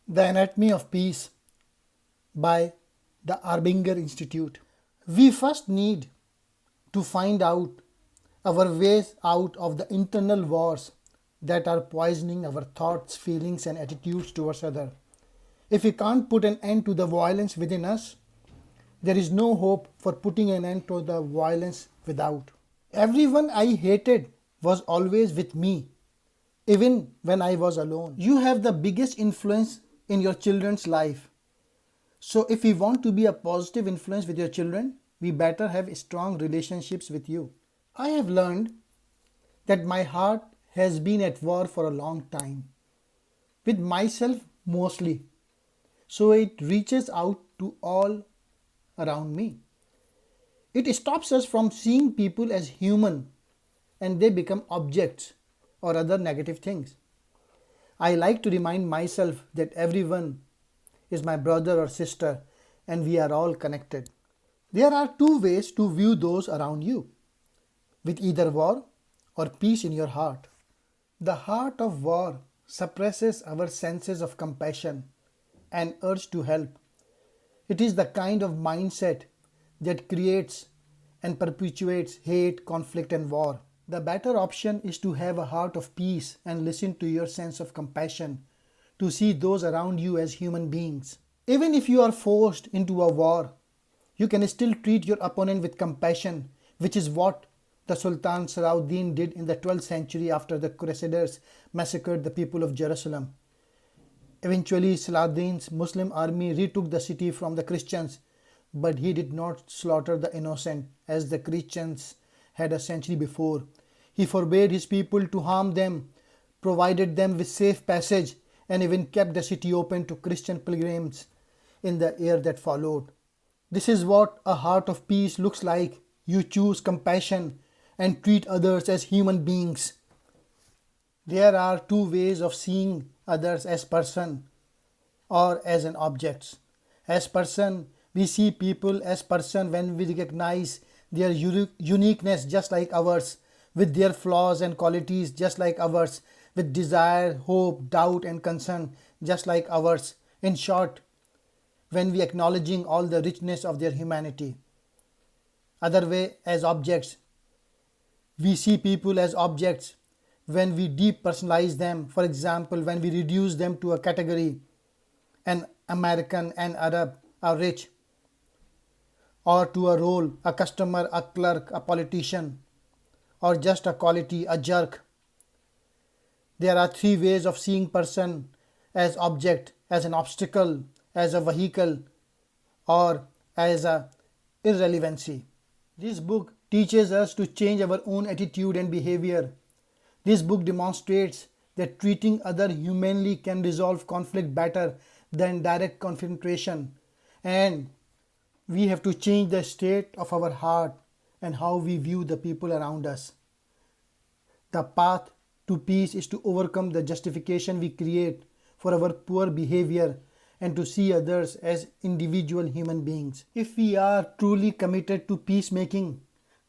The Anatomy of Peace by the Arbinger Institute. We first need to find out our ways out of the internal wars that are poisoning our thoughts, feelings, and attitudes towards others. If we can't put an end to the violence within us, there is no hope for putting an end to the violence without. Everyone I hated was always with me, even when I was alone. You have the biggest influence in your children's life. So if we want to be a positive influence with your children, we better have strong relationships with you. I have learned that my heart has been at war for a long time, with myself mostly. So it reaches out to all around me. It stops us from seeing people as human and they become objects or other negative things. I like to remind myself that everyone is my brother or sister and we are all connected. There are two ways to view those around you, with either war or peace in your heart. The heart of war suppresses our senses of compassion and urge to help. It is the kind of mindset that creates and perpetuates hate, conflict, and war. The better option is to have a heart of peace and listen to your sense of compassion, to see those around you as human beings. Even if you are forced into a war, you can still treat your opponent with compassion, which is what the Sultan Salahuddin did in the 12th century after the Crusaders massacred the people of Jerusalem. Eventually, Salahuddin's Muslim army retook the city from the Christians, but he did not slaughter the innocent as the Christians had a century before. He forbade his people to harm them, provided them with safe passage, and even kept the city open to Christian pilgrims in the year that followed. This is what a heart of peace looks like. You choose compassion and treat others as human beings. There are two ways of seeing others as person or as an objects. As person, we see people as person when we recognize their uniqueness just like ours, with their flaws and qualities just like ours, with desire, hope, doubt and concern just like ours. In short, when we acknowledging all the richness of their humanity. Other way, as objects, we see people as objects when we depersonalize them. For example, when we reduce them to a category, an American, an Arab, a rich, or to a role, a customer, a clerk, a politician, or just a quality, a jerk. There are three ways of seeing person: as object, as an obstacle, as a vehicle, or as a irrelevancy. This book teaches us to change our own attitude and behavior. This book demonstrates that treating other humanely can resolve conflict better than direct confrontation, and we have to change the state of our heart and how we view the people around us. The path to peace is to overcome the justification we create for our poor behavior and to see others as individual human beings. If we are truly committed to peacemaking,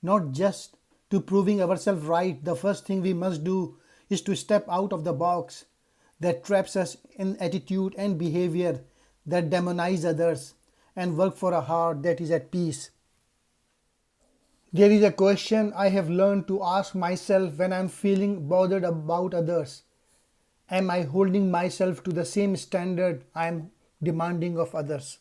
not just to proving ourselves right, the first thing we must do is to step out of the box that traps us in attitude and behavior that demonize others and work for a heart that is at peace. There is a question I have learned to ask myself when I am feeling bothered about others. Am I holding myself to the same standard I am demanding of others?